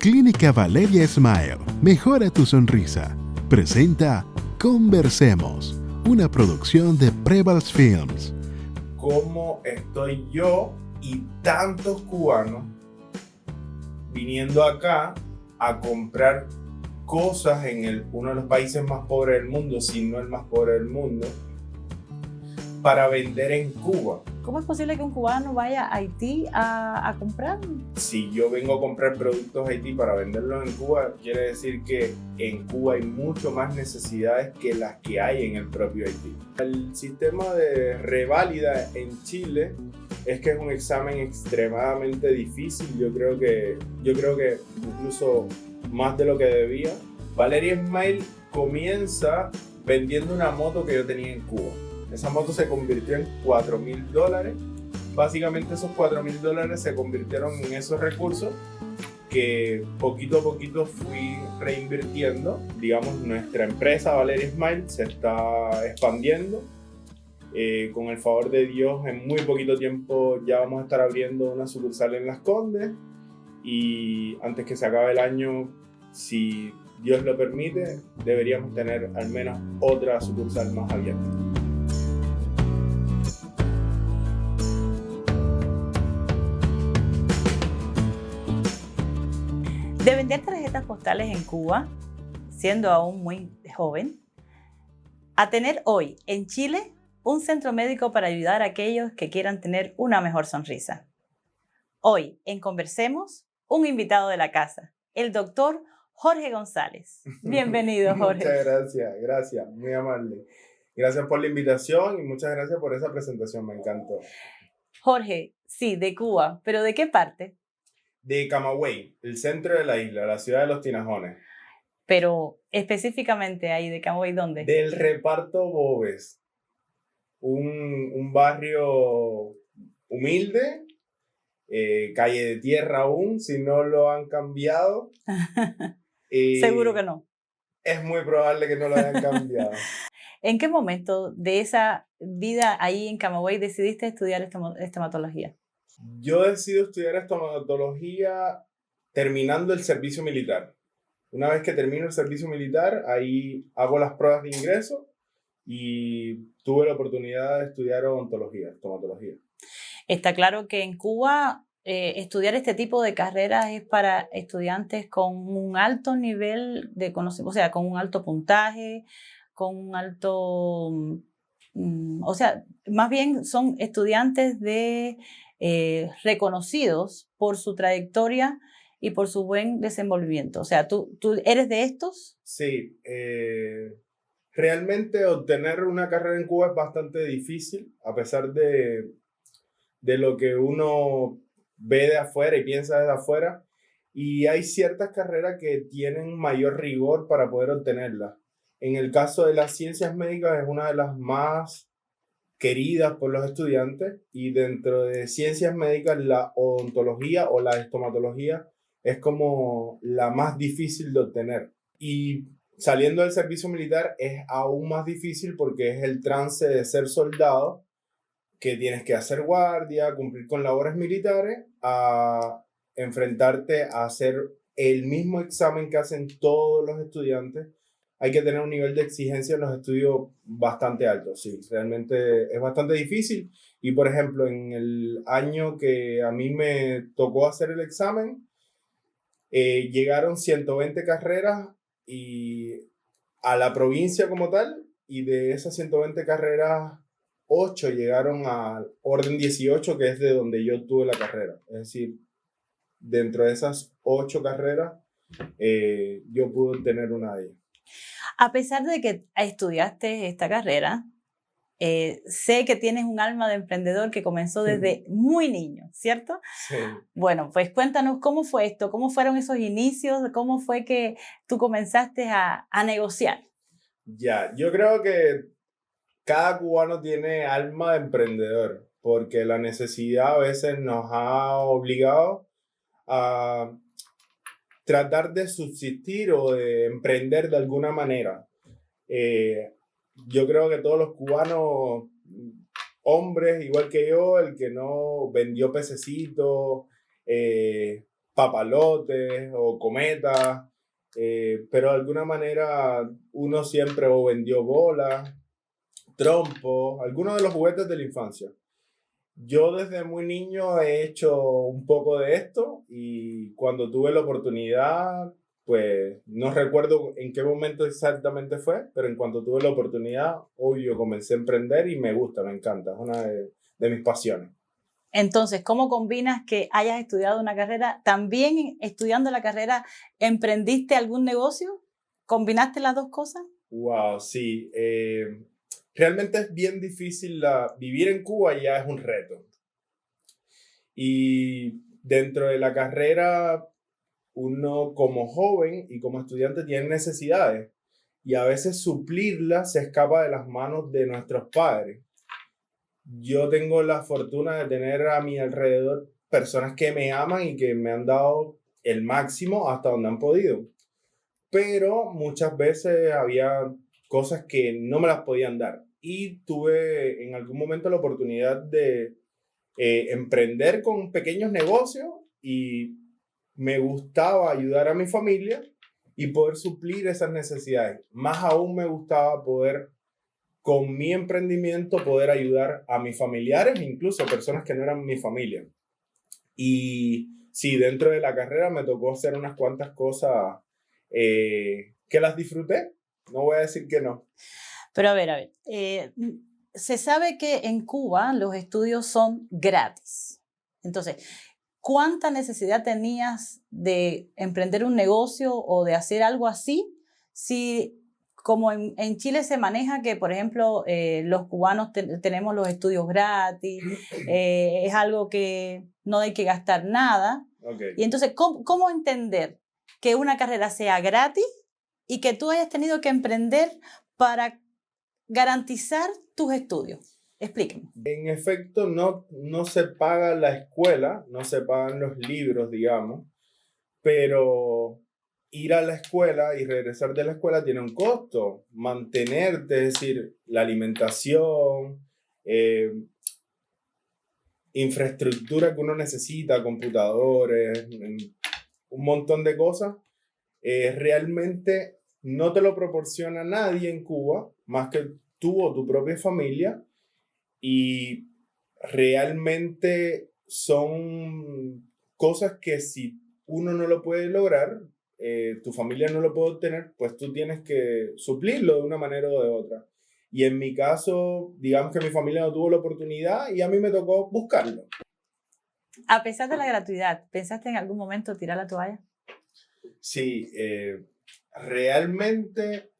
Clínica Valeria Smile. Mejora tu sonrisa. Presenta Conversemos, una producción de Prevals Films. ¿Cómo estoy yo y tantos cubanos viniendo acá a comprar cosas en uno de los países más pobres del mundo, si no el más pobre del mundo, para vender en Cuba? ¿Cómo es posible que un cubano vaya a Haití a comprar? Si yo vengo a comprar productos de Haití para venderlos en Cuba, quiere decir que en Cuba hay mucho más necesidades que las que hay en el propio Haití. El sistema de reválida en Chile es que es un examen extremadamente difícil. Yo creo que incluso más de lo que debía. Valeria Smile comienza vendiendo una moto que yo tenía en Cuba. Esa moto se convirtió en $4,000. Básicamente esos $4,000 se convirtieron en esos recursos que poquito a poquito fui reinvirtiendo. Digamos, nuestra empresa Valeria Smile se está expandiendo. Con el favor de Dios, en muy poquito tiempo ya vamos a estar abriendo una sucursal en Las Condes. Y antes que se acabe el año, si Dios lo permite, deberíamos tener al menos otra sucursal más abierta. De vender tarjetas postales en Cuba, siendo aún muy joven, a tener hoy en Chile un centro médico para ayudar a aquellos que quieran tener una mejor sonrisa. Hoy en Conversemos, un invitado de la casa, el doctor Jorge González. Bienvenido, Jorge. Muchas gracias, muy amable. Gracias por la invitación y muchas gracias por esa presentación, me encantó. Jorge, sí, de Cuba, pero ¿de qué parte? De Camagüey, el centro de la isla, la ciudad de Los Tinajones. Pero específicamente ahí de Camagüey, ¿dónde? Del reparto Bobes, un barrio humilde, calle de tierra aún, si no lo han cambiado. Seguro que no. Es muy probable que no lo hayan cambiado. ¿En qué momento de esa vida ahí en Camagüey decidiste estudiar estomatología? Yo decido estudiar estomatología terminando el servicio militar. Una vez que termino el servicio militar, ahí hago las pruebas de ingreso y tuve la oportunidad de estudiar estomatología. Está claro que en Cuba estudiar este tipo de carreras es para estudiantes con un alto nivel de conocimiento, o sea, con un alto puntaje, con un alto... o sea, más bien son estudiantes reconocidos por su trayectoria y por su buen desenvolvimiento. O sea, ¿tú eres de estos? Sí. Realmente obtener una carrera en Cuba es bastante difícil, a pesar de lo que uno ve de afuera y piensa desde afuera. Y hay ciertas carreras que tienen mayor rigor para poder obtenerlas. En el caso de las ciencias médicas es una de las más queridas por los estudiantes, y dentro de ciencias médicas la odontología o la estomatología es como la más difícil de obtener. Y saliendo del servicio militar es aún más difícil porque es el trance de ser soldado, que tienes que hacer guardia, cumplir con labores militares, a enfrentarte a hacer el mismo examen que hacen todos los estudiantes. Hay que tener un nivel de exigencia en los estudios bastante alto, sí, realmente es bastante difícil. Y por ejemplo, en el año que a mí me tocó hacer el examen, llegaron 120 carreras y a la provincia como tal, y de esas 120 carreras, 8 llegaron al orden 18, que es de donde yo tuve la carrera. Es decir, dentro de esas 8 carreras, yo pude tener una de ellas. A pesar de que estudiaste esta carrera, sé que tienes un alma de emprendedor que comenzó desde muy niño, ¿cierto? Sí. Bueno, pues cuéntanos cómo fue esto, cómo fueron esos inicios, cómo fue que tú comenzaste a negociar. Ya, yo creo que cada cubano tiene alma de emprendedor, porque la necesidad a veces nos ha obligado a tratar de subsistir o de emprender de alguna manera. Yo creo que todos los cubanos, hombres igual que yo, el que no vendió pececitos, papalotes o cometas, pero de alguna manera uno siempre o vendió bolas, trompos, algunos de los juguetes de la infancia. Yo desde muy niño he hecho un poco de esto y cuando tuve la oportunidad, pues no recuerdo en qué momento exactamente fue, pero en cuanto tuve la oportunidad, obvio, comencé a emprender y me gusta, me encanta, es una de mis pasiones. Entonces, ¿cómo combinas que hayas estudiado una carrera? ¿También estudiando la carrera emprendiste algún negocio? ¿Combinaste las dos cosas? Wow, sí. Realmente es bien difícil. Vivir en Cuba ya es un reto. Y dentro de la carrera, uno como joven y como estudiante tiene necesidades. Y a veces suplirlas se escapa de las manos de nuestros padres. Yo tengo la fortuna de tener a mi alrededor personas que me aman y que me han dado el máximo hasta donde han podido. Pero muchas veces había cosas que no me las podían dar. Y tuve en algún momento la oportunidad de emprender con pequeños negocios y me gustaba ayudar a mi familia y poder suplir esas necesidades. Más aún me gustaba poder, con mi emprendimiento, poder ayudar a mis familiares, incluso personas que no eran mi familia. Y sí, dentro de la carrera me tocó hacer unas cuantas cosas que las disfruté. No voy a decir que no. Pero a ver, se sabe que en Cuba los estudios son gratis. Entonces, ¿cuánta necesidad tenías de emprender un negocio o de hacer algo así? Si, como en Chile se maneja que, por ejemplo, los cubanos tenemos los estudios gratis, es algo que no hay que gastar nada. Okay. Y entonces, ¿cómo entender que una carrera sea gratis y que tú hayas tenido que emprender para garantizar tus estudios? Explíqueme. En efecto, no se paga la escuela, no se pagan los libros, digamos, pero ir a la escuela y regresar de la escuela tiene un costo. Mantenerte, es decir, la alimentación, infraestructura que uno necesita, computadores, un montón de cosas, realmente no te lo proporciona nadie en Cuba, más que tú o tu propia familia, y realmente son cosas que si uno no lo puede lograr, tu familia no lo puede obtener, pues tú tienes que suplirlo de una manera o de otra. Y en mi caso, digamos que mi familia no tuvo la oportunidad y a mí me tocó buscarlo. A pesar de la gratuidad, ¿pensaste en algún momento tirar la toalla? Sí, realmente,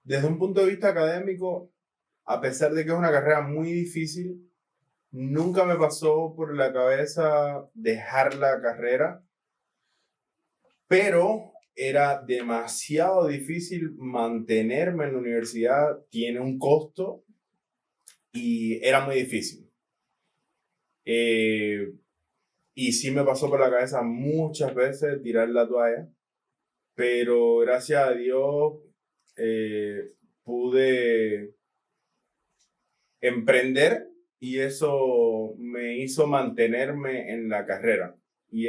desde un punto de vista académico, a pesar de que es una carrera muy difícil, nunca me pasó por la cabeza dejar la carrera, pero era demasiado difícil mantenerme en la universidad, tiene un costo y era muy difícil. Y sí me pasó por la cabeza muchas veces tirar la toalla, pero gracias a Dios pude emprender y eso me hizo mantenerme en la carrera. Y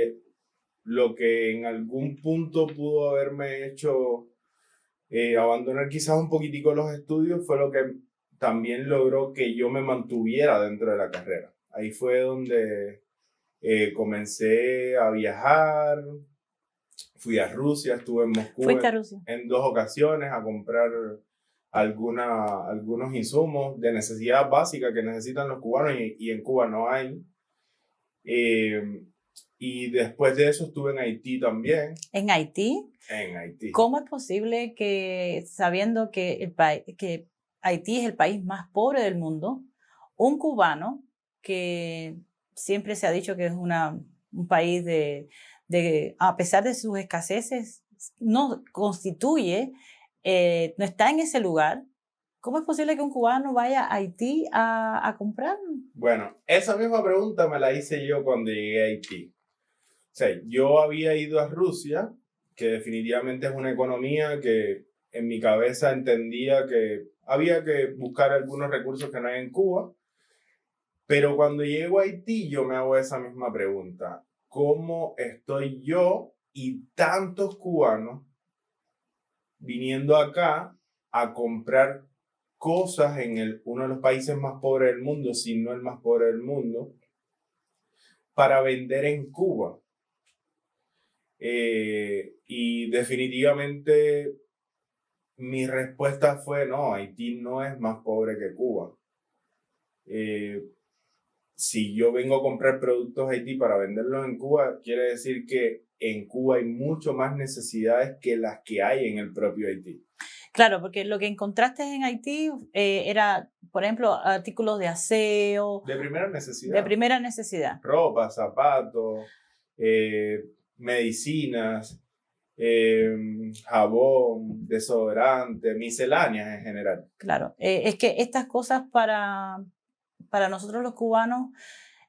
lo que en algún punto pudo haberme hecho abandonar quizás un poquitico los estudios fue lo que también logró que yo me mantuviera dentro de la carrera. Ahí fue donde comencé a viajar, fui a Rusia, estuve en Moscú en 2 ocasiones a comprar algunos insumos de necesidad básica que necesitan los cubanos y en Cuba no hay. Y después de eso estuve en Haití también. ¿En Haití? En Haití. ¿Cómo es posible que, sabiendo que Haití es el país más pobre del mundo, un cubano que siempre se ha dicho que es un país a pesar de sus escaseces, no constituye, no está en ese lugar? ¿Cómo es posible que un cubano vaya a Haití a comprar? Bueno, esa misma pregunta me la hice yo cuando llegué a Haití. O sea, yo había ido a Rusia, que definitivamente es una economía que en mi cabeza entendía que había que buscar algunos recursos que no hay en Cuba. Pero cuando llego a Haití, yo me hago esa misma pregunta. cómo estoy yo y tantos cubanos viniendo acá a comprar cosas en uno de los países más pobres del mundo, si no el más pobre del mundo, para vender en Cuba. Y definitivamente mi respuesta fue, no, Haití no es más pobre que Cuba. Si yo vengo a comprar productos Haití para venderlos en Cuba, quiere decir que en Cuba hay mucho más necesidades que las que hay en el propio Haití. Claro, porque lo que encontraste en Haití era, por ejemplo, artículos de aseo. De primera necesidad. De primera necesidad. Ropa, zapatos, medicinas, jabón, desodorante, misceláneas en general. Claro, es que estas cosas para nosotros los cubanos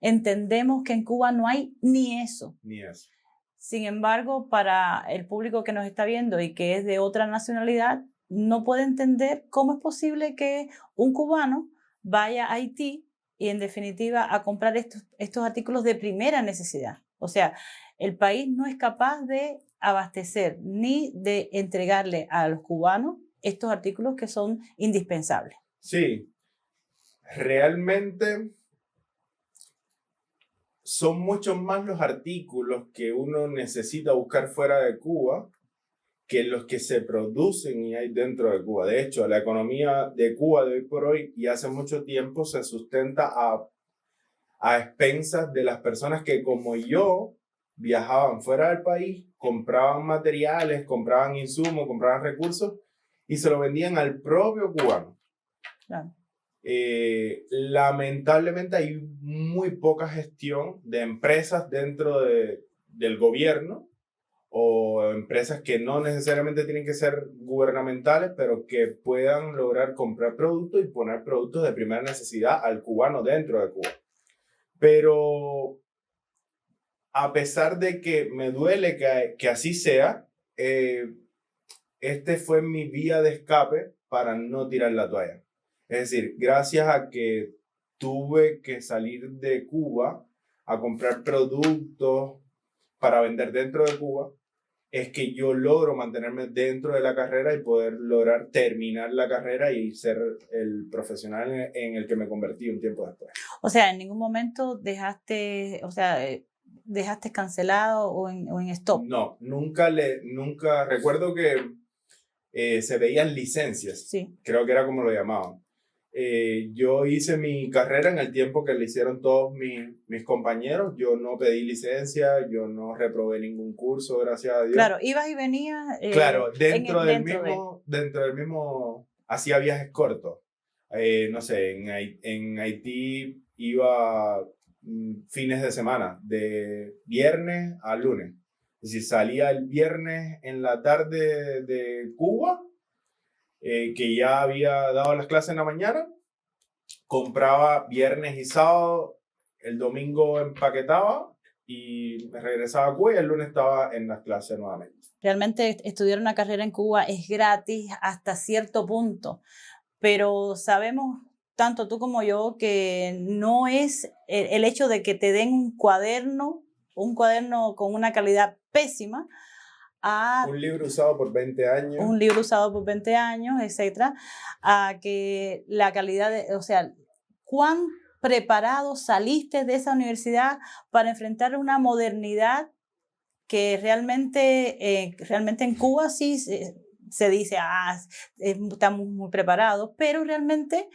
entendemos que en Cuba no hay ni eso. Ni eso. Sin embargo, para el público que nos está viendo y que es de otra nacionalidad, no puede entender cómo es posible que un cubano vaya a Haití y en definitiva a comprar estos artículos de primera necesidad. O sea, el país no es capaz de abastecer ni de entregarle a los cubanos estos artículos que son indispensables. Sí, realmente son muchos más los artículos que uno necesita buscar fuera de Cuba que los que se producen y hay dentro de Cuba. De hecho, la economía de Cuba de hoy por hoy y hace mucho tiempo se sustenta a expensas de las personas que, como yo, viajaban fuera del país, compraban materiales, compraban insumos, compraban recursos y se lo vendían al propio cubano. Claro. Lamentablemente hay muy poca gestión de empresas dentro del gobierno o empresas que no necesariamente tienen que ser gubernamentales, pero que puedan lograr comprar productos y poner productos de primera necesidad al cubano dentro de Cuba. Pero a pesar de que me duele que así sea, este fue mi vía de escape para no tirar la toalla. Es decir, gracias a que tuve que salir de Cuba a comprar productos para vender dentro de Cuba, es que yo logro mantenerme dentro de la carrera y poder lograr terminar la carrera y ser el profesional en el que me convertí un tiempo después. O sea, en ningún momento dejaste cancelado o en stop. No, nunca recuerdo que se veían licencias. Sí. Creo que era como lo llamaban. Yo hice mi carrera en el tiempo que le hicieron todos mis compañeros. Yo no pedí licencia, yo no reprobé ningún curso, gracias a Dios. Claro, ibas y venías. Claro, dentro del mismo, hacía viajes cortos. No sé, en Haití iba fines de semana, de viernes a lunes. Es decir, salía el viernes en la tarde de Cuba, que ya había dado las clases en la mañana, compraba viernes y sábado, el domingo empaquetaba y me regresaba a Cuba y el lunes estaba en las clases nuevamente. Realmente estudiar una carrera en Cuba es gratis hasta cierto punto, pero sabemos, tanto tú como yo, que no es el hecho de que te den un cuaderno con una calidad pésima, un libro usado por 20 años. Un libro usado por 20 años, etcétera, a que la calidad, o sea, cuán preparado saliste de esa universidad para enfrentar una modernidad que realmente en Cuba sí se dice, estamos muy preparados, pero realmente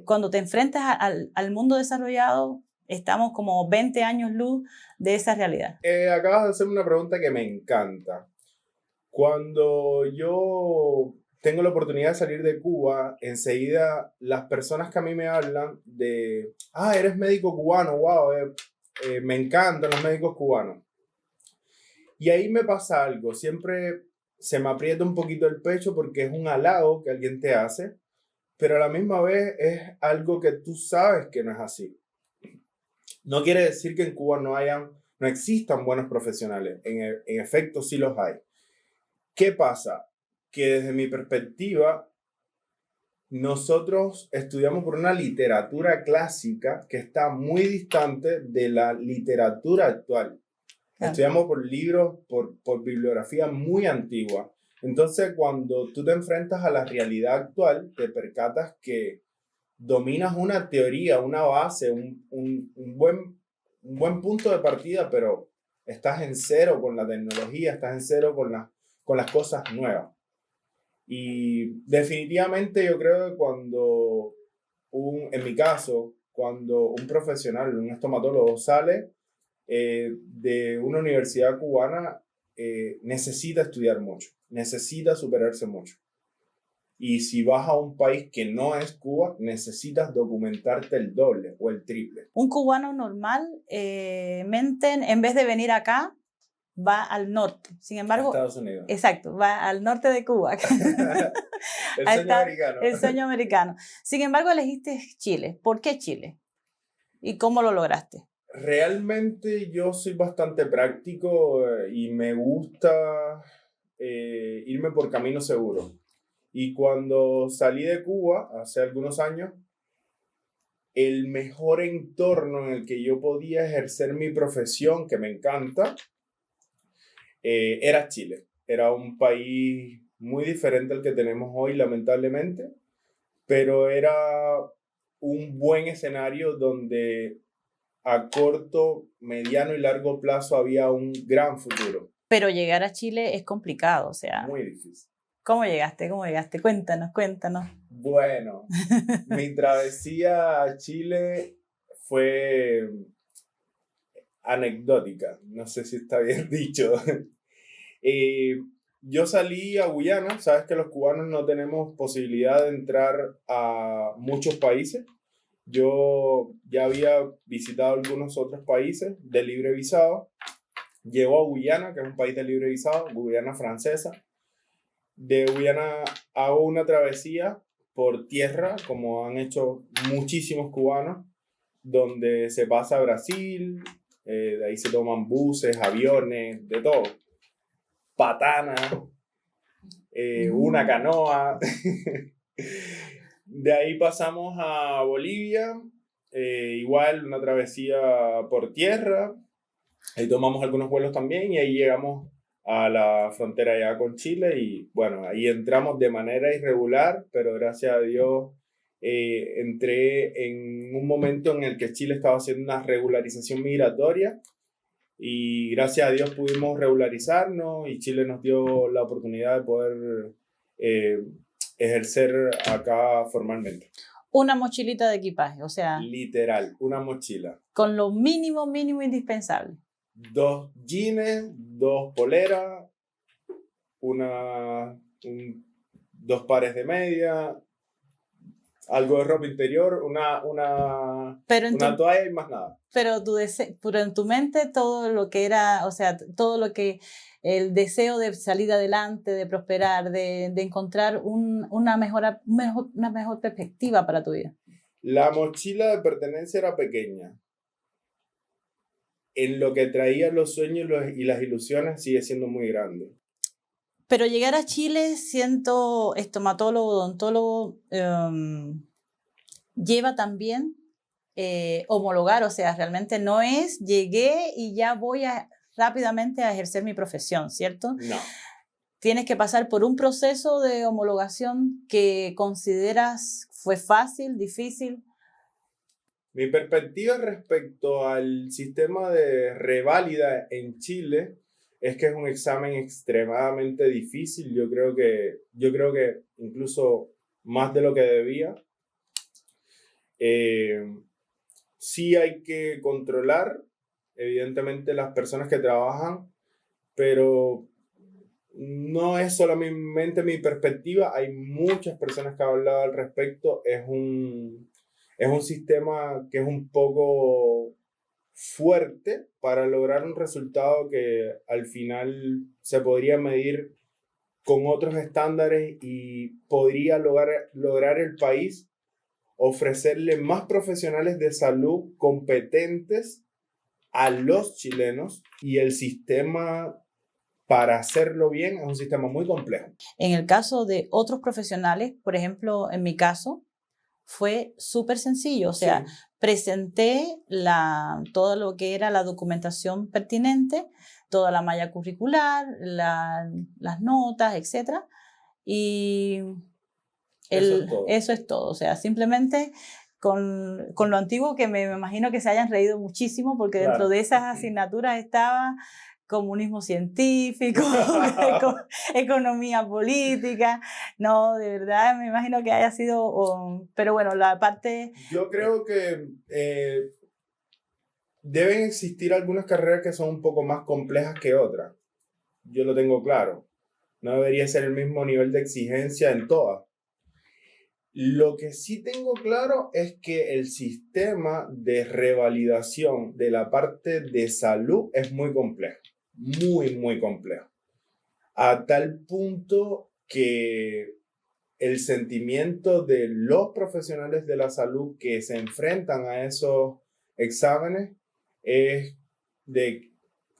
cuando te enfrentas al mundo desarrollado, estamos como 20 años luz de esa realidad. Acabas de hacerme una pregunta que me encanta. Cuando yo tengo la oportunidad de salir de Cuba, enseguida las personas que a mí me hablan de, eres médico cubano, wow, me encantan los médicos cubanos. Y ahí me pasa algo, siempre se me aprieta un poquito el pecho porque es un halago que alguien te hace, pero a la misma vez es algo que tú sabes que no es así. No quiere decir que en Cuba no existan buenos profesionales. En efecto, sí los hay. ¿Qué pasa? Que desde mi perspectiva, nosotros estudiamos por una literatura clásica que está muy distante de la literatura actual. Claro. Estudiamos por libros, por bibliografía muy antigua. Entonces, cuando tú te enfrentas a la realidad actual, te percatas que dominas una teoría, una base, un buen punto de partida, pero estás en cero con la tecnología, estás en cero con las cosas nuevas. Y definitivamente yo creo que cuando en mi caso, cuando un profesional, un estomatólogo sale de una universidad cubana, necesita estudiar mucho, necesita superarse mucho. Y si vas a un país que no es Cuba, necesitas documentarte el doble o el triple. Un cubano normalmente, en vez de venir acá, va al norte. Sin embargo, Estados Unidos. Exacto, va al norte de Cuba. El sueño americano. El sueño americano. Sin embargo, elegiste Chile. ¿Por qué Chile? ¿Y cómo lo lograste? Realmente yo soy bastante práctico y me gusta irme por camino seguro. Y cuando salí de Cuba, hace algunos años, el mejor entorno en el que yo podía ejercer mi profesión, que me encanta, era Chile. Era un país muy diferente al que tenemos hoy, lamentablemente, pero era un buen escenario donde a corto, mediano y largo plazo había un gran futuro. Pero llegar a Chile es complicado, o sea... Muy difícil. ¿Cómo llegaste? Cuéntanos. Bueno, mi travesía a Chile fue anecdótica, no sé si está bien dicho. Yo salí a Guyana, sabes que los cubanos no tenemos posibilidad de entrar a muchos países. Yo ya había visitado algunos otros países de libre visado. Llego a Guyana, que es un país de libre visado, Guyana francesa. De Guyana hago una travesía por tierra, como han hecho muchísimos cubanos, donde se pasa a Brasil, de ahí se toman buses, aviones, de todo. Patana, una canoa. De ahí pasamos a Bolivia, igual una travesía por tierra. Ahí tomamos algunos vuelos también y ahí llegamos a la frontera ya con Chile y bueno, ahí entramos de manera irregular, pero gracias a Dios entré en un momento en el que Chile estaba haciendo una regularización migratoria y gracias a Dios pudimos regularizarnos y Chile nos dio la oportunidad de poder ejercer acá formalmente. Una mochilita de equipaje, o sea... Literal, una mochila. Con lo mínimo indispensable. 2 jeans, 2 poleras, 2 pares de media, algo de ropa interior, una toalla y más nada. Pero en tu mente todo lo que era, o sea, todo lo que el deseo de salir adelante, de prosperar, de encontrar una mejor perspectiva para tu vida. La mochila de pertenencia era pequeña. En lo que traía los sueños y las ilusiones sigue siendo muy grande. Pero llegar a Chile siendo estomatólogo, odontólogo, lleva también homologar, o sea, realmente no es llegué y ya voy rápidamente a ejercer mi profesión, ¿cierto? No. Tienes que pasar por un proceso de homologación que consideras fue fácil, difícil. Mi perspectiva respecto al sistema de reválida en Chile es que es un examen extremadamente difícil. Yo creo que incluso más de lo que debía. Sí hay que controlar, evidentemente, las personas que trabajan, pero no es solamente mi perspectiva. Hay muchas personas que han hablado al respecto. Es un sistema que es un poco fuerte para lograr un resultado que al final se podría medir con otros estándares y podría lograr el país ofrecerle más profesionales de salud competentes a los chilenos y el sistema para hacerlo bien es un sistema muy complejo. En el caso de otros profesionales, por ejemplo, en mi caso, fue súper sencillo. O sea, Sí. presenté todo lo que era la documentación pertinente, toda la malla curricular, las notas, etc. Y eso es todo. O sea, simplemente con lo antiguo, que me imagino que se hayan reído muchísimo, porque Claro. dentro de esas asignaturas estaba comunismo científico, economía política. No, de verdad me imagino que haya sido, pero bueno, la parte... Yo creo que deben existir algunas carreras que son un poco más complejas que otras. Yo lo tengo claro. No debería ser el mismo nivel de exigencia en todas. Lo que sí tengo claro es que el sistema de revalidación de la parte de salud es muy complejo, muy, muy complejo. A tal punto que el sentimiento de los profesionales de la salud que se enfrentan a esos exámenes es de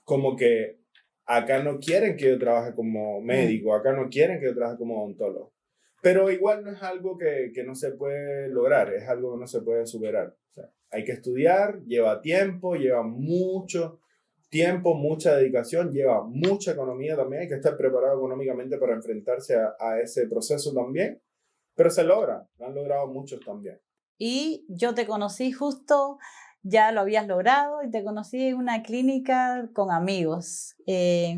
como que acá no quieren que yo trabaje como médico, acá no quieren que yo trabaje como odontólogo. Pero igual no es algo que no se puede lograr, es algo que no se puede superar. O sea, hay que estudiar, lleva tiempo, lleva mucho tiempo, mucha dedicación, lleva mucha economía también, hay que estar preparado económicamente para enfrentarse a ese proceso también, pero se logra, lo han logrado muchos también. Y yo te conocí justo, ya lo habías logrado, y te conocí en una clínica con amigos.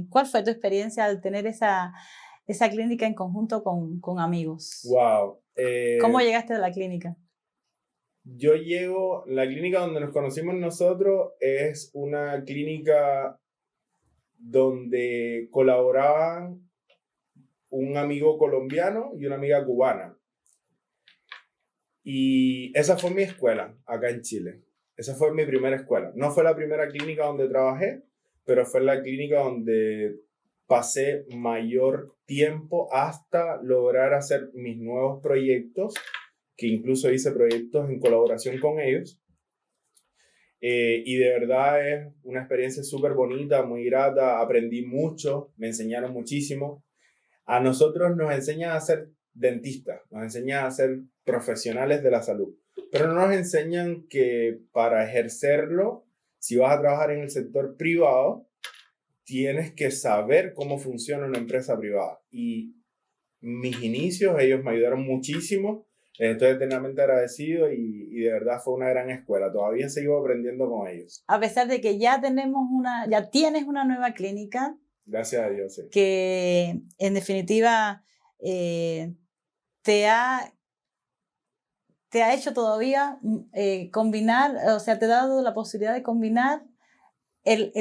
¿Cuál fue tu experiencia al tener esa clínica en conjunto con amigos? Wow. ¿Cómo llegaste a la clínica? La clínica donde nos conocimos nosotros es una clínica donde colaboraban un amigo colombiano y una amiga cubana. Y esa fue mi escuela acá en Chile. Esa fue mi primera escuela. No fue la primera clínica donde trabajé, pero fue la clínica donde pasé mayor tiempo hasta lograr hacer mis nuevos proyectos, que incluso hice proyectos en colaboración con ellos. Y de verdad es una experiencia súper bonita, muy grata, aprendí mucho, me enseñaron muchísimo. A nosotros nos enseñan a ser dentistas, nos enseñan a ser profesionales de la salud, pero no nos enseñan que para ejercerlo, si vas a trabajar en el sector privado, tienes que saber cómo funciona una empresa privada. Y mis inicios, ellos me ayudaron muchísimo. Estoy eternamente agradecido y de verdad fue una gran escuela. Todavía sigo aprendiendo con ellos. A pesar de que ya tienes una nueva clínica. Gracias a Dios, sí. Que en definitiva te ha hecho todavía combinar, o sea, te ha dado la posibilidad de combinar el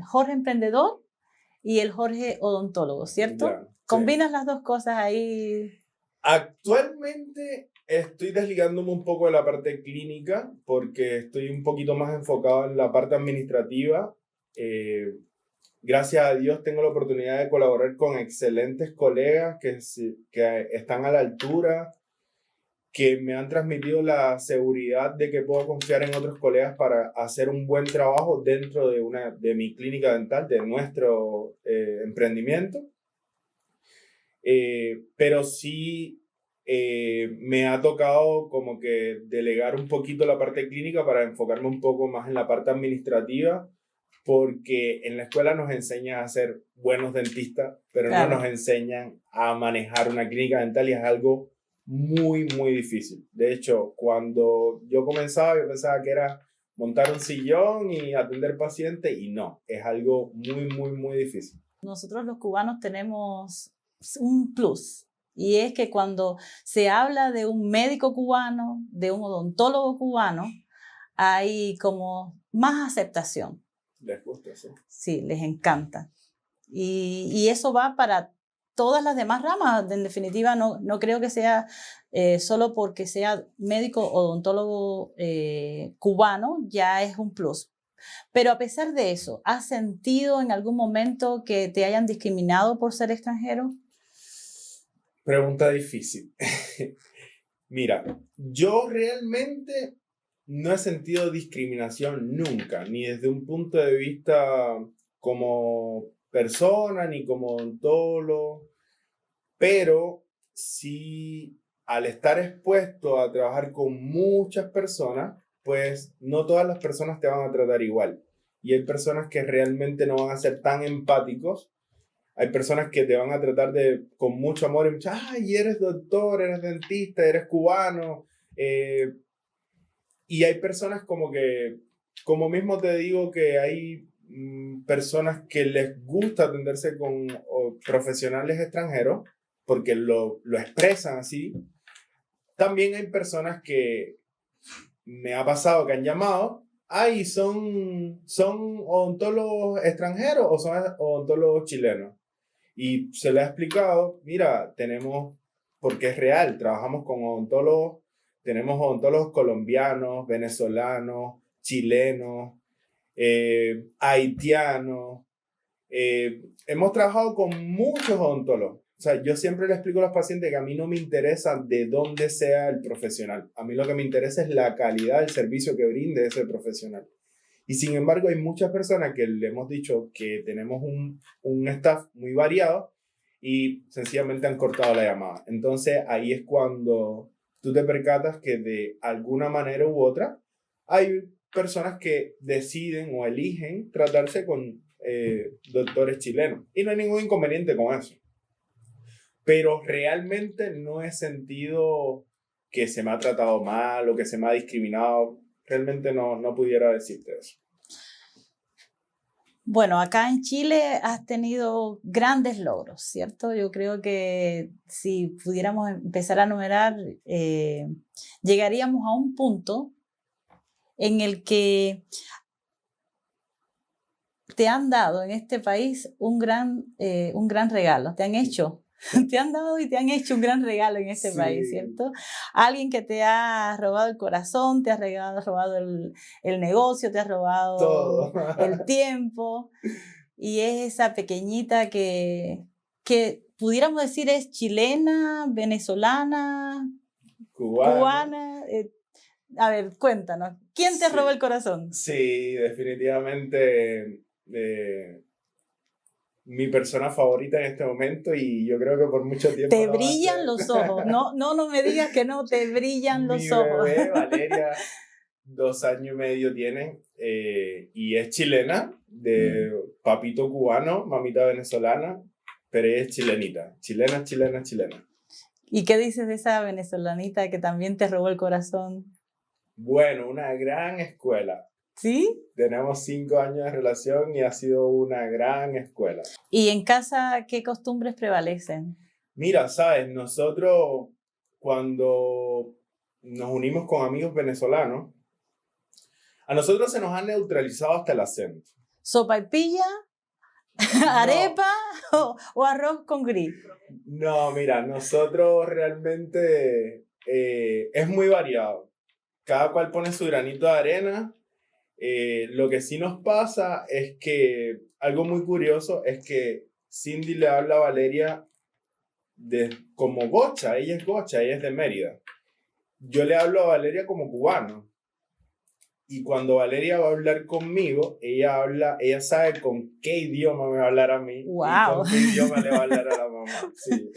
Jorge emprendedor y el Jorge odontólogo, ¿cierto? Ya, ¿Combinas sí. las dos cosas ahí? Actualmente estoy desligándome un poco de la parte clínica porque estoy un poquito más enfocado en la parte administrativa. Gracias a Dios tengo la oportunidad de colaborar con excelentes colegas que están a la altura, que me han transmitido la seguridad de que puedo confiar en otros colegas para hacer un buen trabajo dentro de mi clínica dental, de nuestro emprendimiento. Pero sí me ha tocado como que delegar un poquito la parte clínica para enfocarme un poco más en la parte administrativa, porque en la escuela nos enseñan a ser buenos dentistas, pero Claro. no nos enseñan a manejar una clínica dental y es algo muy, muy difícil. De hecho, cuando yo comenzaba, yo pensaba que era montar un sillón y atender pacientes y no, es algo muy, muy, muy difícil. Nosotros los cubanos tenemos un plus, y es que cuando se habla de un médico cubano, de un odontólogo cubano, hay como más aceptación. ¿Les gusta eso? Sí, les encanta. Y eso va para todas las demás ramas. En definitiva, no creo que sea solo porque sea médico odontólogo cubano, ya es un plus. Pero a pesar de eso, ¿has sentido en algún momento que te hayan discriminado por ser extranjero? Pregunta difícil. Mira, yo realmente no he sentido discriminación nunca, ni desde un punto de vista como persona ni como odontólogo, pero sí, al estar expuesto a trabajar con muchas personas, pues no todas las personas te van a tratar igual. Y hay personas que realmente no van a ser tan empáticos. Hay personas que te van a tratar con mucho amor y mucho, ay, eres doctor, eres dentista, eres cubano. Y hay personas como mismo te digo, que hay personas que les gusta atenderse con profesionales extranjeros, porque lo expresan así. También hay personas que me ha pasado que han llamado, ay, ¿son odontólogos extranjeros o son odontólogos chilenos? Y se le ha explicado, mira, porque es real, trabajamos con odontólogos, tenemos odontólogos colombianos, venezolanos, chilenos, haitianos. Hemos trabajado con muchos odontólogos. O sea, yo siempre le explico a los pacientes que a mí no me interesa de dónde sea el profesional. A mí lo que me interesa es la calidad del servicio que brinde ese profesional. Y sin embargo, hay muchas personas que le hemos dicho que tenemos un staff muy variado y sencillamente han cortado la llamada. Entonces, ahí es cuando tú te percatas que de alguna manera u otra hay personas que deciden o eligen tratarse con doctores chilenos. Y no hay ningún inconveniente con eso. Pero realmente no he sentido que se me ha tratado mal o que se me ha discriminado. Realmente no pudiera decirte eso. Bueno, acá en Chile has tenido grandes logros, ¿cierto? Yo creo que si pudiéramos empezar a enumerar, llegaríamos a un punto en el que te han dado en este país un gran regalo, te han dado y te han hecho un gran regalo en este país, ¿cierto? Alguien que te ha robado el corazón, te ha robado el negocio, te ha robado todo. El tiempo, y es esa pequeñita que pudiéramos decir es chilena, venezolana, cubana. A ver, cuéntanos, ¿quién te robó el corazón? Sí, definitivamente mi persona favorita en este momento, y yo creo que por mucho tiempo... Te brillan los ojos, no me digas que no, te brillan los ojos. Mi bebé, Valeria, 2 años y medio tiene, y es chilena, de papito cubano, mamita venezolana, pero ella es chilenita, chilena. ¿Y qué dices de esa venezolanita que también te robó el corazón? Bueno, una gran escuela. ¿Sí? Tenemos 5 años de relación y ha sido una gran escuela. ¿Y en casa qué costumbres prevalecen? Mira, sabes, nosotros cuando nos unimos con amigos venezolanos, a nosotros se nos ha neutralizado hasta el acento. ¿Sopaipilla? ¿Arepa o arroz con gris? No, mira, nosotros realmente es muy variado. Cada cual pone su granito de arena. Lo que sí nos pasa es que algo muy curioso es que Cindy le habla a Valeria como gocha, ella es de Mérida. Yo le hablo a Valeria como cubano. Y cuando Valeria va a hablar conmigo, ella sabe con qué idioma me va a hablar a mí. ¡Wow! Y con qué idioma le va a hablar a la mamá. Sí.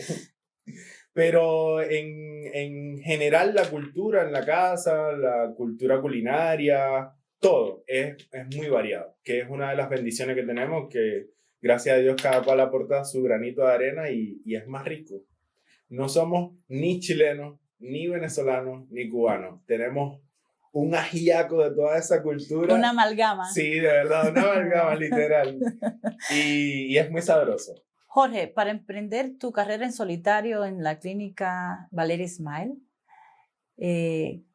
Pero en general la cultura en la casa, la cultura culinaria, todo es muy variado, que es una de las bendiciones que tenemos, que gracias a Dios cada cual aporta su granito de arena y es más rico. No somos ni chilenos, ni venezolanos, ni cubanos. Tenemos un ajiaco de toda esa cultura. Una amalgama. Sí, de verdad, una amalgama literal. Y es muy sabroso. Jorge, para emprender tu carrera en solitario en la clínica Valeria Smile,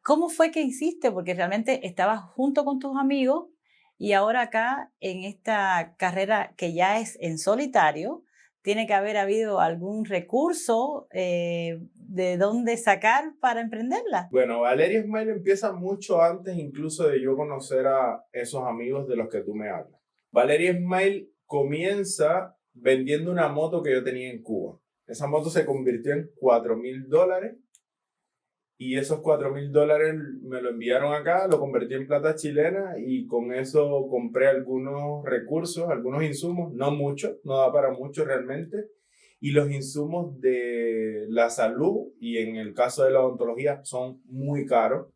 ¿cómo fue que hiciste? Porque realmente estabas junto con tus amigos y ahora acá en esta carrera que ya es en solitario, tiene que haber habido algún recurso de dónde sacar para emprenderla. Bueno, Valeria Smile empieza mucho antes incluso de yo conocer a esos amigos de los que tú me hablas. Valeria Smile comienza vendiendo una moto que yo tenía en Cuba. Esa moto se convirtió en $4,000 Y esos $4,000 me lo enviaron acá, lo convertí en plata chilena y con eso compré algunos recursos, algunos insumos, no mucho, no da para mucho realmente. Y los insumos de la salud y en el caso de la odontología son muy caros.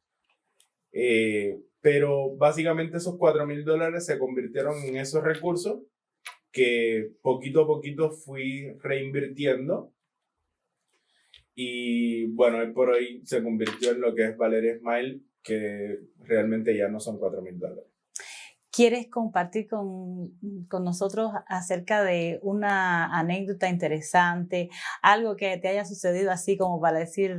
Pero básicamente esos $4,000 se convirtieron en esos recursos que poquito a poquito fui reinvirtiendo. Y bueno, hoy por hoy se convirtió en lo que es Valeria Smile, que realmente ya no son $4,000. ¿Quieres compartir con nosotros acerca de una anécdota interesante, algo que te haya sucedido así como para decir,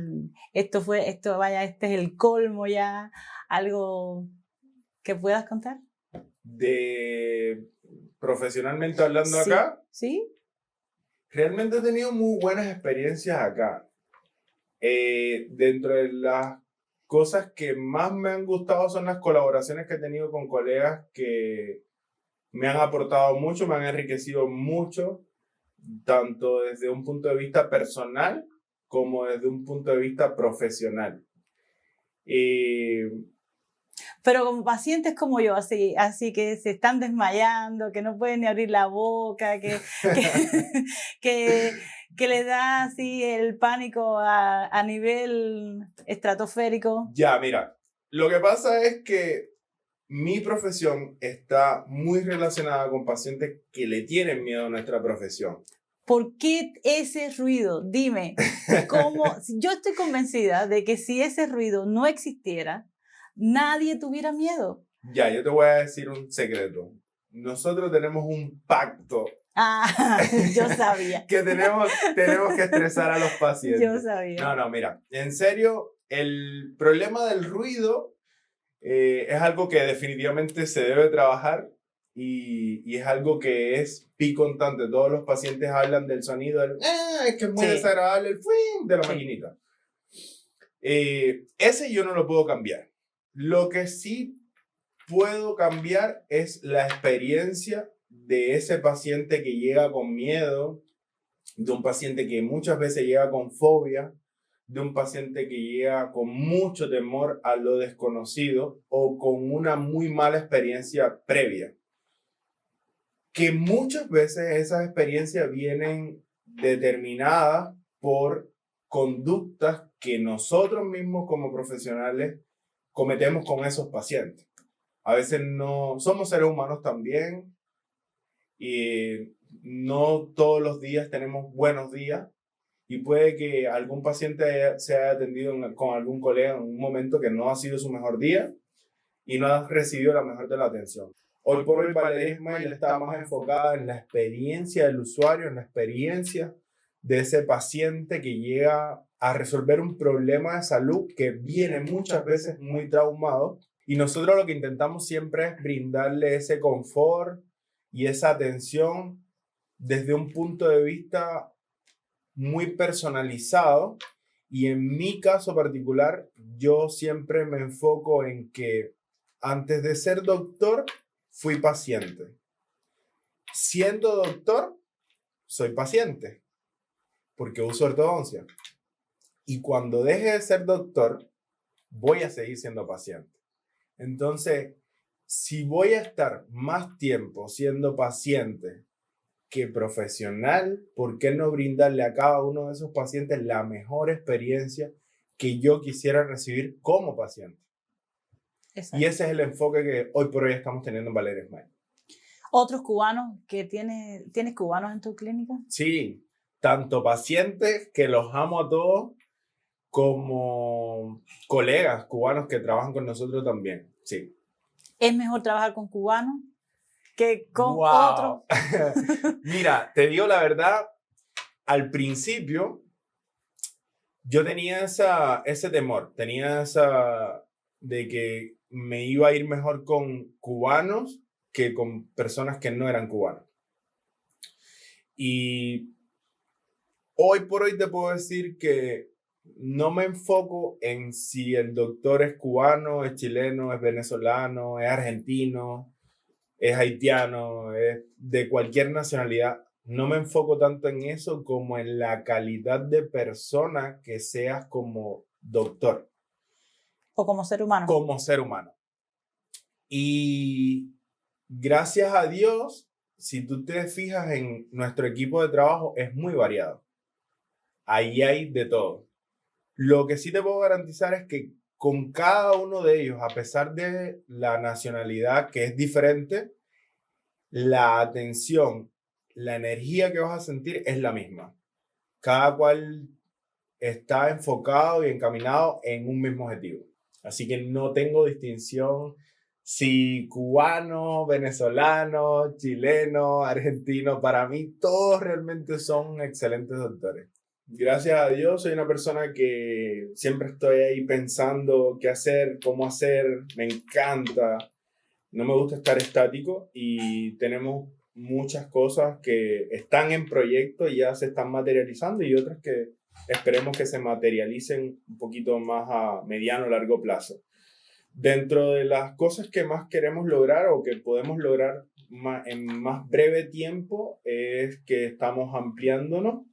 este es el colmo ya, algo que puedas contar? Profesionalmente hablando Sí, acá, ¿sí? realmente he tenido muy buenas experiencias acá. Dentro de las cosas que más me han gustado son las colaboraciones que he tenido con colegas que me han aportado mucho, me han enriquecido mucho, tanto desde un punto de vista personal como desde un punto de vista profesional. Pero como pacientes como yo, así que se están desmayando, que no pueden ni abrir la boca, que les da así el pánico a nivel estratosférico. Ya, mira, lo que pasa es que mi profesión está muy relacionada con pacientes que le tienen miedo a nuestra profesión. ¿Por qué ese ruido? Dime, ¿cómo? Yo estoy convencida de que si ese ruido no existiera, nadie tuviera miedo. Ya, yo te voy a decir un secreto. Nosotros tenemos un pacto. Yo sabía. Que tenemos que estresar a los pacientes. Yo sabía. No, mira, en serio, el problema del ruido es algo que definitivamente se debe trabajar y es algo que es picontante. Todos los pacientes hablan del sonido, es que es muy desagradable el fuing de la maquinita. Ese yo no lo puedo cambiar. Lo que sí puedo cambiar es la experiencia de ese paciente que llega con miedo, de un paciente que muchas veces llega con fobia, de un paciente que llega con mucho temor a lo desconocido o con una muy mala experiencia previa. Que muchas veces esas experiencias vienen determinadas por conductas que nosotros mismos como profesionales cometemos con esos pacientes. A veces no somos seres humanos también y no todos los días tenemos buenos días y puede que algún paciente se haya atendido con algún colega en un momento que no ha sido su mejor día y no ha recibido la mejor de la atención. Hoy por hoy Valeria Smile está más enfocada en la experiencia del usuario, en la experiencia de ese paciente que llega a resolver un problema de salud que viene muchas veces muy traumado. Y nosotros lo que intentamos siempre es brindarle ese confort y esa atención desde un punto de vista muy personalizado. Y en mi caso particular, yo siempre me enfoco en que antes de ser doctor, fui paciente. Siendo doctor, soy paciente, porque uso ortodoncia. Y cuando deje de ser doctor, voy a seguir siendo paciente. Entonces, si voy a estar más tiempo siendo paciente que profesional, ¿por qué no brindarle a cada uno de esos pacientes la mejor experiencia que yo quisiera recibir como paciente? Exacto. Y ese es el enfoque que hoy por hoy estamos teniendo en Valeria Smile. ¿Otros cubanos que tienes cubanos en tu clínica? Sí, tanto pacientes que los amo a todos, como colegas cubanos que trabajan con nosotros también, sí. ¿Es mejor trabajar con cubanos que con otros? Mira, te digo la verdad, al principio yo tenía ese temor, tenía de que me iba a ir mejor con cubanos que con personas que no eran cubanos. Y hoy por hoy te puedo decir que no me enfoco en si el doctor es cubano, es chileno, es venezolano, es argentino, es haitiano, es de cualquier nacionalidad. No me enfoco tanto en eso como en la calidad de persona que seas como doctor. ¿O como ser humano? Como ser humano. Y gracias a Dios, si tú te fijas en nuestro equipo de trabajo, es muy variado. Ahí hay de todo. Lo que sí te puedo garantizar es que con cada uno de ellos, a pesar de la nacionalidad que es diferente, la atención, la energía que vas a sentir es la misma. Cada cual está enfocado y encaminado en un mismo objetivo. Así que no tengo distinción si cubano, venezolano, chileno, argentino. Para mí todos realmente son excelentes doctores. Gracias a Dios soy una persona que siempre estoy ahí pensando qué hacer, cómo hacer. Me encanta. No me gusta estar estático y tenemos muchas cosas que están en proyecto y ya se están materializando y otras que esperemos que se materialicen un poquito más a mediano o largo plazo. Dentro de las cosas que más queremos lograr o que podemos lograr en más breve tiempo es que estamos ampliándonos.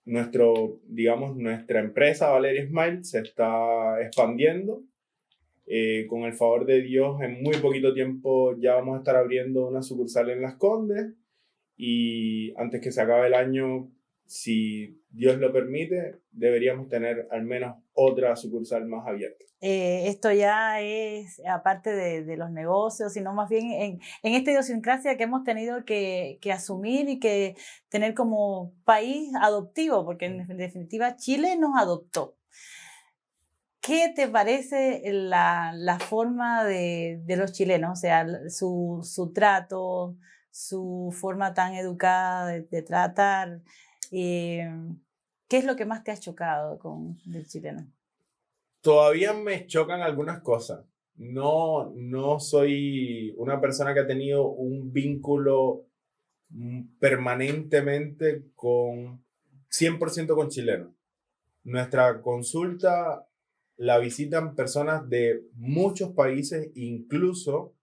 Nuestra empresa Valeria Smile se está expandiendo. Con el favor de Dios, en muy poquito tiempo ya vamos a estar abriendo una sucursal en Las Condes y antes que se acabe el año, si Dios lo permite, deberíamos tener al menos otra sucursal más abierta. Esto ya es aparte de los negocios, sino más bien en esta idiosincrasia que hemos tenido que asumir y que tener como país adoptivo, porque en definitiva Chile nos adoptó. ¿Qué te parece la forma de los chilenos? O sea, su trato, su forma tan educada de tratar. ¿Qué es lo que más te ha chocado del chileno? Todavía me chocan algunas cosas. No soy una persona que ha tenido un vínculo permanentemente con 100% con chilenos. Nuestra consulta la visitan personas de muchos países, incluso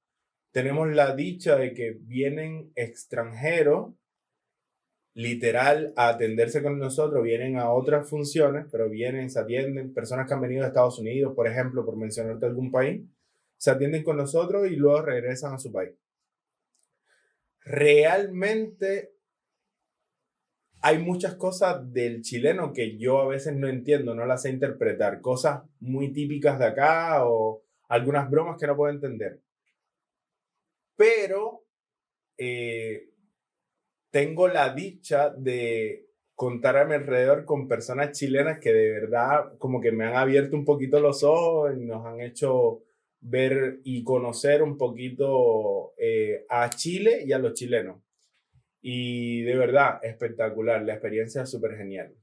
tenemos la dicha de que vienen extranjeros, literal, a atenderse con nosotros, vienen a otras funciones, pero se atienden, personas que han venido de Estados Unidos, por ejemplo, por mencionarte algún país, se atienden con nosotros y luego regresan a su país. Realmente hay muchas cosas del chileno que yo a veces no entiendo, no las sé interpretar. Cosas muy típicas de acá o algunas bromas que no puedo entender. Pero tengo la dicha de contar a mi alrededor con personas chilenas que de verdad como que me han abierto un poquito los ojos y nos han hecho ver y conocer un poquito a Chile y a los chilenos. Y de verdad, espectacular, la experiencia es súper genial.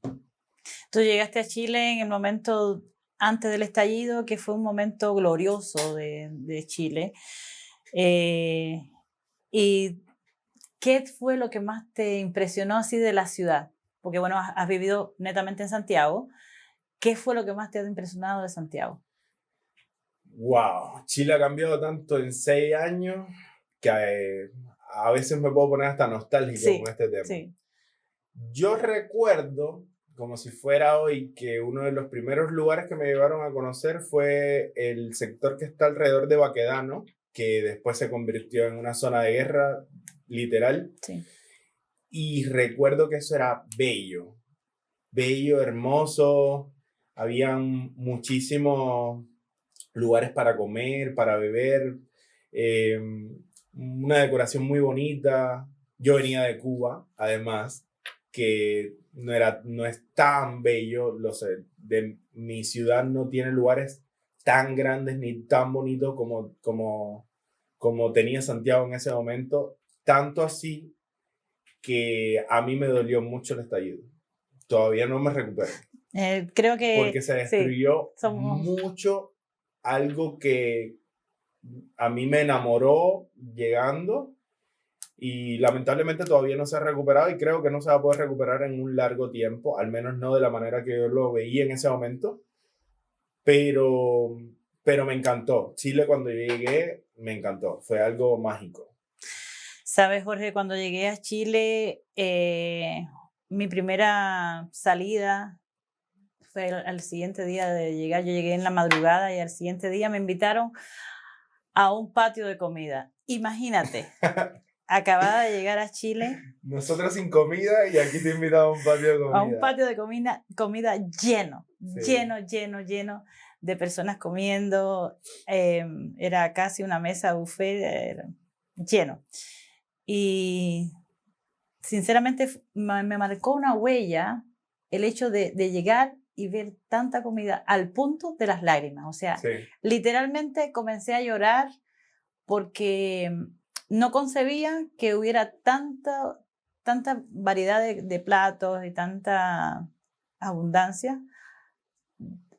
Tú llegaste a Chile en el momento antes del estallido, que fue un momento glorioso de Chile. ¿Y qué fue lo que más te impresionó así de la ciudad? Porque bueno, has vivido netamente en Santiago. ¿Qué fue lo que más te ha impresionado de Santiago? Wow, Chile ha cambiado tanto en 6 años que a veces me puedo poner hasta nostálgico con este tema. Sí. Yo recuerdo, como si fuera hoy, que uno de los primeros lugares que me llevaron a conocer fue el sector que está alrededor de Baquedano, que después se convirtió en una zona de guerra, literal. Sí. Y recuerdo que eso era bello, hermoso. Habían muchísimos lugares para comer, para beber, una decoración muy bonita. Yo venía de Cuba, además, que no es tan bello, lo sé, de mi ciudad no tiene lugares tan grandes ni tan bonitos como tenía Santiago en ese momento, tanto así que a mí me dolió mucho el estallido. Todavía no me recupero. Creo que porque se destruyó mucho, algo que a mí me enamoró llegando y lamentablemente todavía no se ha recuperado y creo que no se va a poder recuperar en un largo tiempo, al menos no de la manera que yo lo veía en ese momento, pero me encantó. Chile cuando llegué me encantó, fue algo mágico. Sabes, Jorge, cuando llegué a Chile, mi primera salida fue al siguiente día de llegar. Yo llegué en la madrugada y al siguiente día me invitaron a un patio de comida. Imagínate, acababa de llegar a Chile. Nosotros sin comida y aquí te invitamos a un patio de comida. A un patio de comida lleno, Sí. lleno de personas comiendo. Era casi una mesa buffet, lleno. Y sinceramente me marcó una huella el hecho de llegar y ver tanta comida al punto de las lágrimas. O sea, Sí. literalmente comencé a llorar porque no concebía que hubiera tanta variedad de platos y tanta abundancia,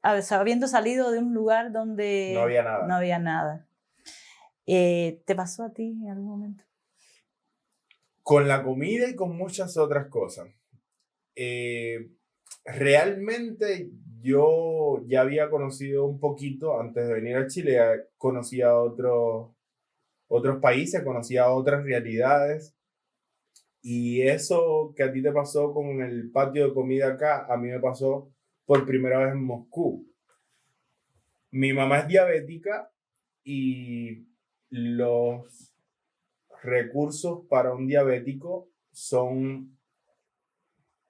habiendo salido de un lugar donde No había nada. no había nada. ¿Te pasó a ti en algún momento? Con la comida y con muchas otras cosas. Realmente yo ya había conocido un poquito, antes de venir a Chile, ya conocía otros países, conocía otras realidades. Y eso que a ti te pasó con el patio de comida acá, a mí me pasó por primera vez en Moscú. Mi mamá es diabética y los recursos para un diabético son...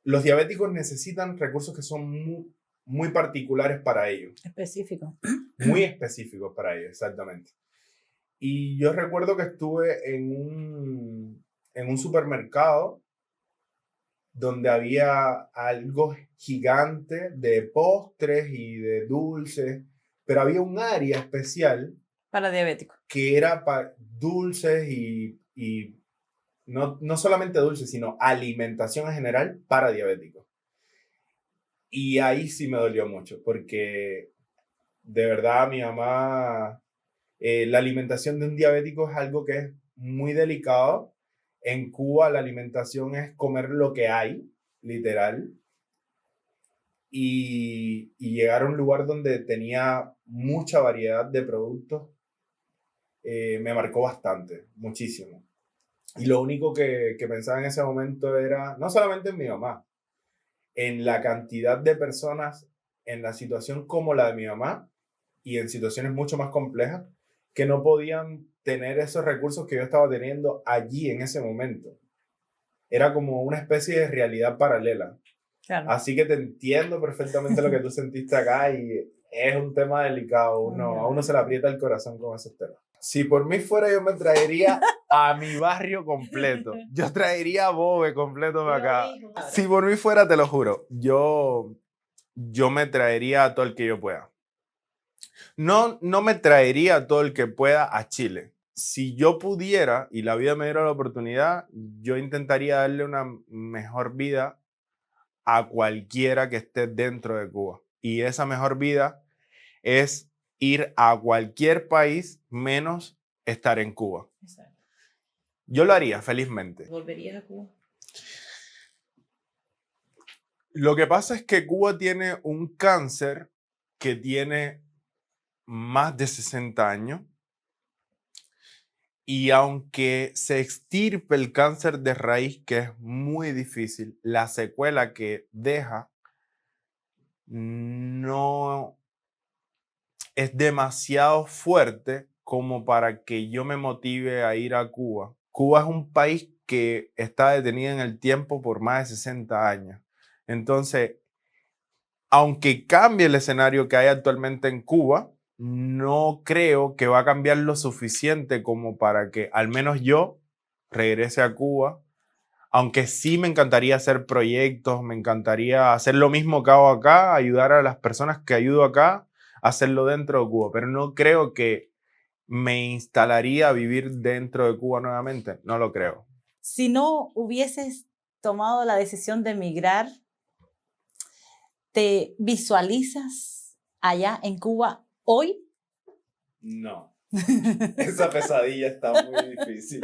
Los diabéticos necesitan recursos que son muy particulares para ellos. Específico. Muy específicos para ellos, exactamente. Y yo recuerdo que estuve en un supermercado donde había algo gigante de postres y de dulces, pero había un área especial Para diabéticos. que era para dulces y no solamente dulces, sino alimentación en general para diabéticos. Y ahí sí me dolió mucho, porque de verdad mi mamá, la alimentación de un diabético es algo que es muy delicado. En Cuba la alimentación es comer lo que hay, literal. Y llegar a un lugar donde tenía mucha variedad de productos me marcó bastante, muchísimo. Y lo único que pensaba en ese momento era, no solamente en mi mamá, en la cantidad de personas en la situación como la de mi mamá y en situaciones mucho más complejas que no podían tener esos recursos que yo estaba teniendo allí en ese momento. Era como una especie de realidad paralela. Claro. Así que te entiendo perfectamente lo que tú sentiste acá y es un tema delicado. A uno se le aprieta el corazón con esos temas. Si por mí fuera, yo me traería a mi barrio completo. Yo traería a Bobe completo para acá. Si por mí fuera, te lo juro, yo me traería a todo el que yo pueda. No me traería a todo el que pueda a Chile. Si yo pudiera y la vida me diera la oportunidad, yo intentaría darle una mejor vida a cualquiera que esté dentro de Cuba. Y esa mejor vida es ir a cualquier país menos estar en Cuba. Exacto. Yo lo haría felizmente. ¿Volverías a Cuba? Lo que pasa es que Cuba tiene un cáncer que tiene más de 60 años y aunque se extirpe el cáncer de raíz, que es muy difícil, la secuela que deja no es demasiado fuerte como para que yo me motive a ir a Cuba. Cuba es un país que está detenido en el tiempo por más de 60 años. Entonces, aunque cambie el escenario que hay actualmente en Cuba, no creo que va a cambiar lo suficiente como para que al menos yo regrese a Cuba. Aunque sí me encantaría hacer proyectos, me encantaría hacer lo mismo que hago acá, ayudar a las personas que ayudo acá, hacerlo dentro de Cuba. Pero no creo que me instalaría a vivir dentro de Cuba nuevamente. No lo creo. Si no hubieses tomado la decisión de emigrar, ¿te visualizas allá en Cuba hoy? No. Esa pesadilla está muy difícil.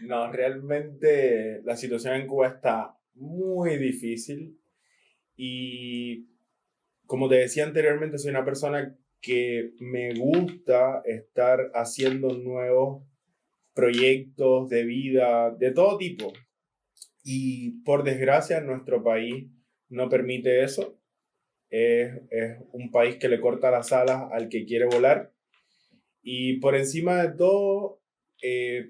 No, realmente la situación en Cuba está muy difícil. Y como te decía anteriormente, soy una persona que me gusta estar haciendo nuevos proyectos de vida de todo tipo. Y por desgracia nuestro país no permite eso. es un país que le corta las alas al que quiere volar. Y por encima de todo,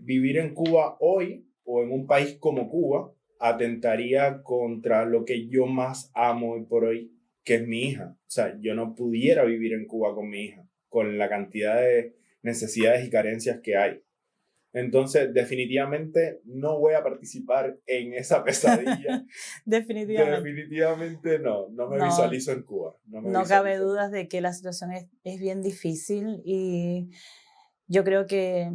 vivir en Cuba hoy o en un país como Cuba atentaría contra lo que yo más amo hoy por hoy, que es mi hija. O sea, yo no pudiera vivir en Cuba con mi hija, con la cantidad de necesidades y carencias que hay. Entonces, definitivamente no voy a participar en esa pesadilla. Definitivamente no me visualizo en Cuba. No cabe dudas de que la situación es bien difícil y yo creo que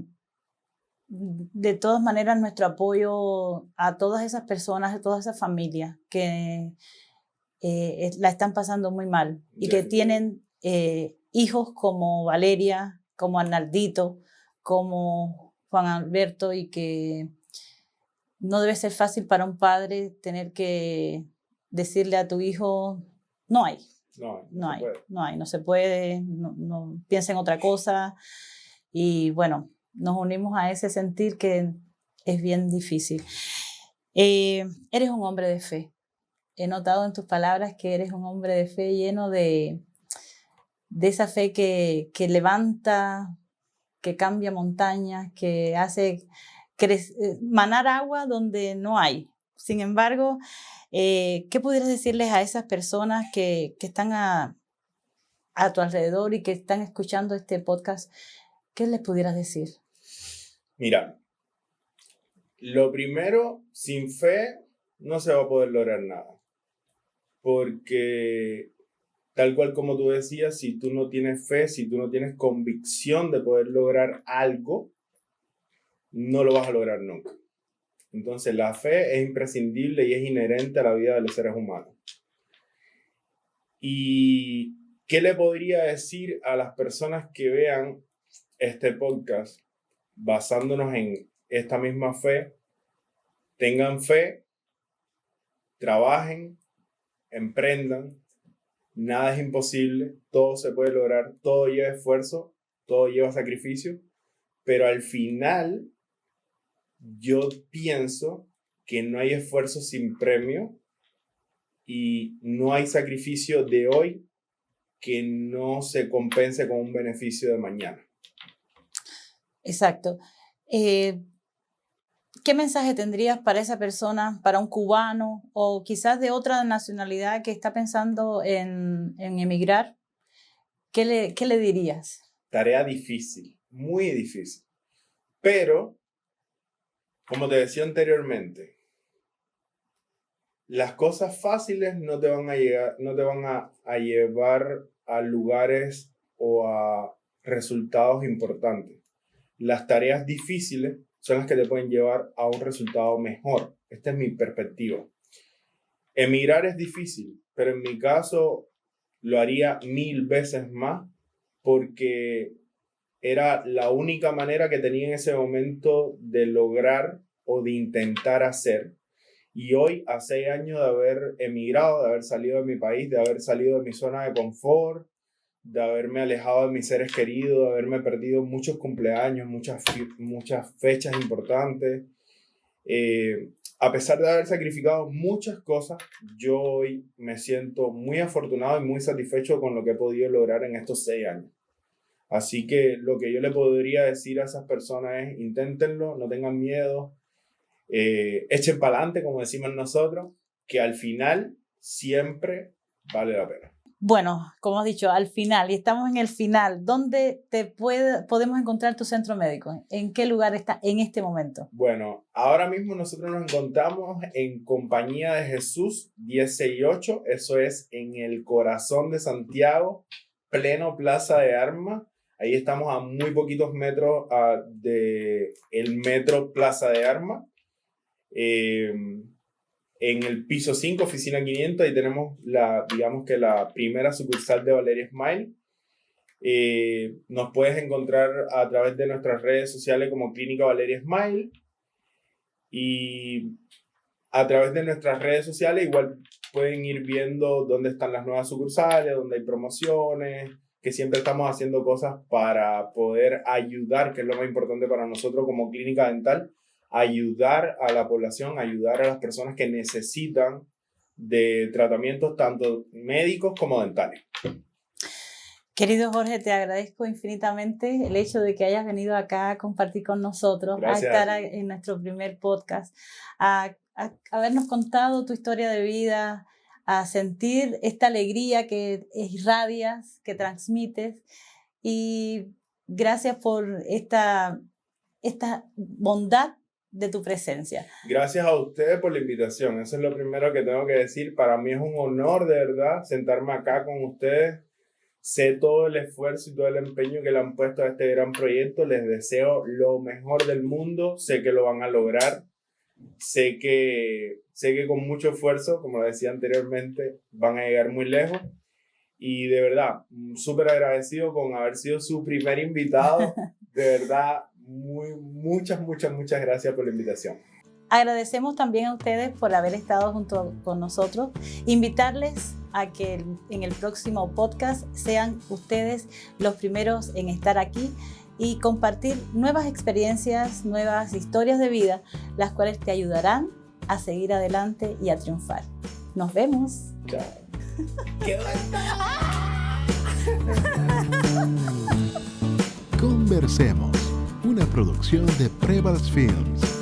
de todas maneras nuestro apoyo a todas esas personas, a todas esas familias que la están pasando muy mal y que tienen hijos como Valeria, como Arnaldito, como Juan Alberto, y que no debe ser fácil para un padre tener que decirle a tu hijo, no hay. No se puede, no piensa en otra cosa. Y bueno, nos unimos a ese sentir que es bien difícil. Eres un hombre de fe. He notado en tus palabras que eres un hombre de fe lleno de esa fe que levanta, que cambia montañas, que hace manar agua donde no hay. Sin embargo, ¿qué pudieras decirles a esas personas que están a tu alrededor y que están escuchando este podcast? ¿Qué les pudieras decir? Mira, lo primero, sin fe no se va a poder lograr nada. Porque tal cual como tú decías, si tú no tienes fe, si tú no tienes convicción de poder lograr algo, no lo vas a lograr nunca. Entonces la fe es imprescindible y es inherente a la vida de los seres humanos. ¿Y qué le podría decir a las personas que vean este podcast basándonos en esta misma fe? Tengan fe, trabajen, emprendan. Nada es imposible, todo se puede lograr, todo lleva esfuerzo, todo lleva sacrificio, pero al final yo pienso que no hay esfuerzo sin premio y no hay sacrificio de hoy que no se compense con un beneficio de mañana. Exacto. ¿Qué mensaje tendrías para esa persona, para un cubano o quizás de otra nacionalidad que está pensando en emigrar? ¿Qué le dirías? Tarea difícil, muy difícil. Pero, como te decía anteriormente, las cosas fáciles no te van a llevar a lugares o a resultados importantes. Las tareas difíciles son las que te pueden llevar a un resultado mejor. Esta es mi perspectiva. Emigrar es difícil, pero en mi caso lo haría 1000 veces más porque era la única manera que tenía en ese momento de lograr o de intentar hacer. Y hoy, a 6 años de haber emigrado, de haber salido de mi país, de haber salido de mi zona de confort, de haberme alejado de mis seres queridos, de haberme perdido muchos cumpleaños, muchas fechas importantes. A pesar de haber sacrificado muchas cosas, yo hoy me siento muy afortunado y muy satisfecho con lo que he podido lograr en estos 6 años. Así que lo que yo le podría decir a esas personas es: inténtenlo, no tengan miedo, echen para adelante, como decimos nosotros, que al final siempre vale la pena. Bueno, como has dicho, al final, y estamos en el final, ¿dónde podemos encontrar tu centro médico? ¿En qué lugar está en este momento? Bueno, ahora mismo nosotros nos encontramos en Compañía de Jesús 1068, eso es en el corazón de Santiago, pleno Plaza de Armas. Ahí estamos a muy poquitos metros del metro Plaza de Armas. En el piso 5, oficina 500, ahí tenemos digamos que la primera sucursal de Valeria Smile. Nos puedes encontrar a través de nuestras redes sociales como Clínica Valeria Smile, y a través de nuestras redes sociales igual pueden ir viendo dónde están las nuevas sucursales, dónde hay promociones, que siempre estamos haciendo cosas para poder ayudar, que es lo más importante para nosotros como clínica dental, ayudar a la población, ayudar a las personas que necesitan de tratamientos tanto médicos como dentales. Querido Jorge, te agradezco infinitamente el hecho de que hayas venido acá a compartir con nosotros, Gracias. a estar en nuestro primer podcast, a habernos contado tu historia de vida, a sentir esta alegría que irradias, que transmites, y gracias por esta bondad de tu presencia. Gracias a ustedes por la invitación. Eso es lo primero que tengo que decir. Para mí es un honor, de verdad, sentarme acá con ustedes. Sé todo el esfuerzo y todo el empeño que le han puesto a este gran proyecto. Les deseo lo mejor del mundo. Sé que lo van a lograr. Sé que con mucho esfuerzo, como decía anteriormente, van a llegar muy lejos. Y de verdad, súper agradecido con haber sido su primer invitado. De verdad, muchas gracias por la invitación. Agradecemos también a ustedes por haber estado junto con nosotros. Invitarles a que en el próximo podcast sean ustedes los primeros en estar aquí y compartir nuevas experiencias, nuevas historias de vida, las cuales te ayudarán a seguir adelante y a triunfar. Nos vemos. Chao. ¡Qué Conversemos, una producción de Prebals Films.